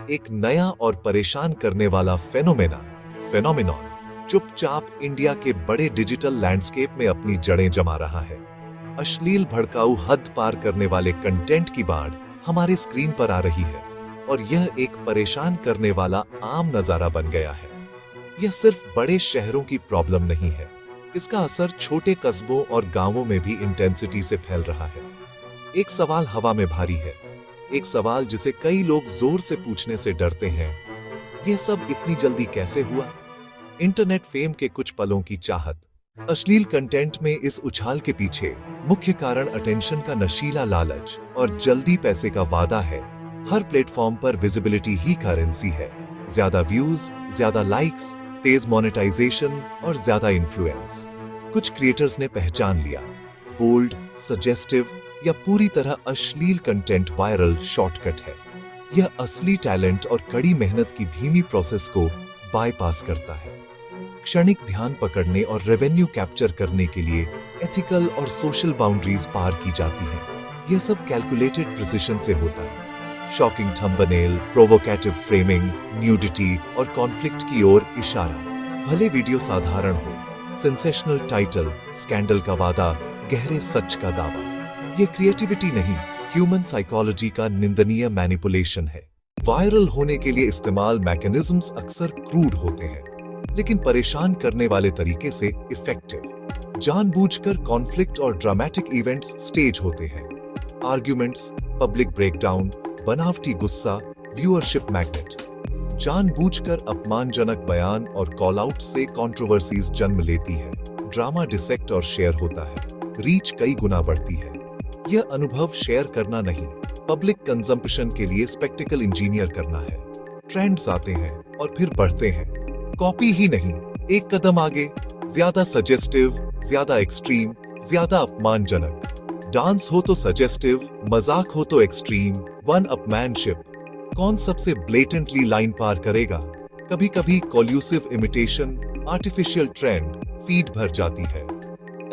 एक नया और परेशान करने वाला फेनोमेनॉन चुपचाप इंडिया के बड़े डिजिटल लैंडस्केप में अपनी जड़ें जमा रहा है। अश्लील भड़काऊ हद पार करने वाले कंटेंट की बाढ़ हमारे स्क्रीन पर आ रही है और यह एक परेशान करने वाला आम नजारा बन गया है। यह सिर्फ बड़े शहरों की प्रॉब्लम नहीं है, इसका असर छोटे कस्बों और गांवों में भी इंटेंसिटी से फैल रहा है। एक सवाल हवा में भारी है, एक सवाल जिसे कई लोग जोर से पूछने से डरते हैं, यह सब इतनी जल्दी कैसे हुआ? इंटरनेट फेम के कुछ पलों की चाहत। अश्लील कंटेंट में इस उछाल के पीछे मुख्य कारण अटेंशन का नशीला लालच और जल्दी पैसे का वादा है। हर प्लेटफॉर्म पर विजिबिलिटी ही करेंसी है। ज्यादा व्यूज, ज्यादा लाइक्स, तेज मोनेटाइजेशन और ज्यादा इन्फ्लुएंस। कुछ क्रिएटर्स ने पहचान लिया, बोल्ड, सजेस्टिव या पूरी तरह अश्लील कंटेंट वायरल शॉर्टकट है। यह असली टैलेंट और कड़ी मेहनत की धीमी प्रोसेस को बाईपास करता है। क्षणिक ध्यान पकड़ने और रेवेन्यू कैप्चर करने के लिए एथिकल और सोशल बाउंड्रीज पार की जाती हैं। यह सब कैलकुलेटेड प्रिसिशन से होता है। Shocking thumbnail, provocative framing, nudity और कॉन्फ्लिक्ट की ओर इशारा। भले वीडियो साधारण हो, सेंसेशनल टाइटल, स्कैंडल का वादा, गहरे सच का दावा। यह क्रिएटिविटी नहीं, ह्यूमन साइकोलॉजी का निंदनीय मैनिपुलेशन है। वायरल होने के लिए इस्तेमाल मैकेनिज्म्स अक्सर क्रूड होते हैं, लेकिन परेशान करने वाले तरीके से इफेक्टिव। जानबूझकर कॉन्फ्लिक्ट और ड्रामेटिक इवेंट्स स्टेज होते हैं। आर्ग्यूमेंट्स, पब्लिक ब्रेकडाउन, बनावटी गुस्सा, व्यूअरशिप मैग्नेट। जानबूझकर अपमानजनक बयान और कॉल आउट से कंट्रोवर्सीज जन्म लेती है। ड्रामा डिसेक्ट और शेयर होता है, रीच कई गुना बढ़ती है। यह अनुभव शेयर करना नहीं, पब्लिक कंजम्पशन के लिए स्पेक्टिकल इंजीनियर करना है। ट्रेंड्स आते हैं और फिर बढ़ते हैं, कॉपी ही नहीं, एक कदम आगे, ज्यादा सजेस्टिव, ज्यादा एक्सट्रीम, ज्यादा अपमानजनक। डांस हो तो सजेस्टिव, मजाक हो तो एक्सट्रीम, वन अपमैनशिप। कौन सबसे ब्लेटेंटली लाइन पार करेगा? कभी कभी कॉल्यूसिव इमिटेशन, आर्टिफिशियल ट्रेंड, फीड भर जाती है।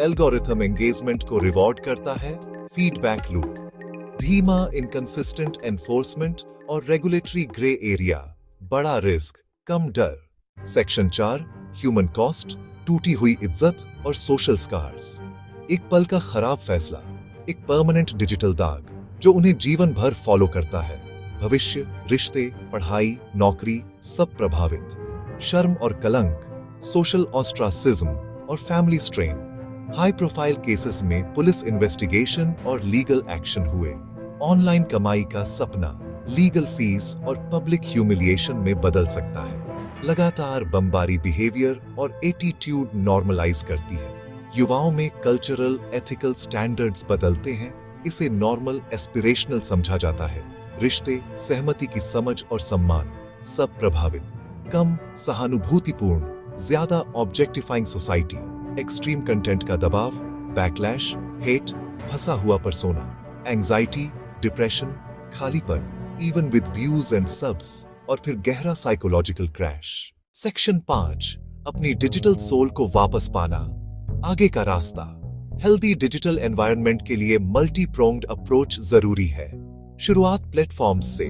एल्गोरिथम एंगेजमेंट को रिवॉर्ड करता है, फीडबैक लूप। धीमा, इनकंसिस्टेंट एनफोर्समेंट और रेगुलेटरी ग्रे एरिया। बड़ा रिस्क, कम डर। सेक्शन 4, ह्यूमन कॉस्ट, टूटी हुई इज्जत और सोशल स्कार्स। एक पल का खराब फैसला, एक परमानेंट डिजिटल दाग जो उन्हें जीवन भर फॉलो करता है। भविष्य, रिश्ते, पढ़ाई, नौकरी सब प्रभावित। शर्म और कलंक, सोशल ऑस्ट्रासिज्म और family strain. High profile cases में पुलिस इन्वेस्टिगेशन और लीगल एक्शन हुए। ऑनलाइन कमाई का सपना लीगल फीस और पब्लिक ह्यूमिलिएशन में बदल सकता है। लगातार बमबारी बिहेवियर और एटीट्यूड नॉर्मलाइज करती है। युवाओं में कल्चरल, एथिकल स्टैंडर्ड्स बदलते हैं। इसे नॉर्मल, एस्पिरेशनल समझा जाता है। रिश्ते, सहमति की समझ और सम्मान सब प्रभावित। कम सहानुभूतिपूर्ण, ज्यादा ऑब्जेक्टिफाइंग सोसाइटी। एक्सट्रीम कंटेंट का दबाव, बैकलैश, हेट, फंसा हुआ परसोना। एंजाइटी, डिप्रेशन, खालीपन, even with views and subs. और फिर गहरा साइकोलॉजिकल क्रैश। सेक्शन 5, अपनी डिजिटल सोल को वापस पाना। आगे का रास्ता। हेल्दी डिजिटल एनवायरनमेंट के लिए मल्टी प्रोंग्ड अप्रोच जरूरी है। शुरुआत प्लेटफॉर्म्स से।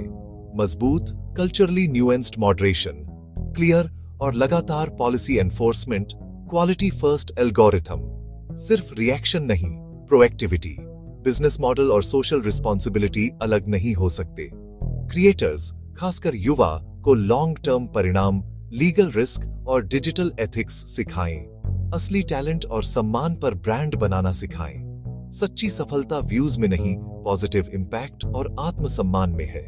मजबूत, कल्चरली न्यूएंस्ड मॉडरेशन, क्लियर और लगातार policy enforcement, quality first algorithm. सिर्फ रिएक्शन नहीं, प्रोएक्टिविटी। बिजनेस मॉडल और सोशल रिस्पॉन्सिबिलिटी अलग नहीं हो सकते। क्रिएटर्स, खासकर युवा, को लॉन्ग टर्म परिणाम, लीगल रिस्क और डिजिटल एथिक्स सिखाएं। असली टैलेंट और सम्मान पर ब्रांड बनाना सिखाएं। सच्ची सफलता व्यूज में नहीं, पॉजिटिव इंपैक्ट और आत्मसम्मान में है।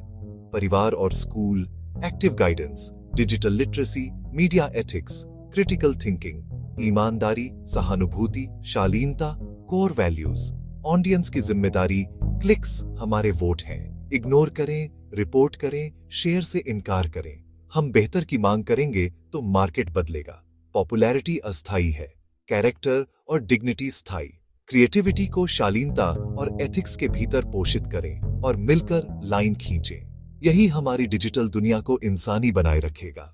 परिवार और school, active guidance, digital literacy, media ethics, critical thinking, ईमानदारी, सहानुभूति, शालीनता, कोर वैल्यूज। ऑडियंस की जिम्मेदारी, क्लिक्स हमारे वोट हैं। इग्नोर करें, रिपोर्ट करें, शेयर से इनकार करें। हम बेहतर की मांग करेंगे तो मार्केट बदलेगा। पॉपुलैरिटी अस्थायी है, कैरेक्टर और डिग्निटी स्थायी। क्रिएटिविटी को शालीनता और एथिक्स के भीतर पोषित करें और मिलकर लाइन खींचें। यही हमारी डिजिटल दुनिया को इंसानी बनाए रखेगा।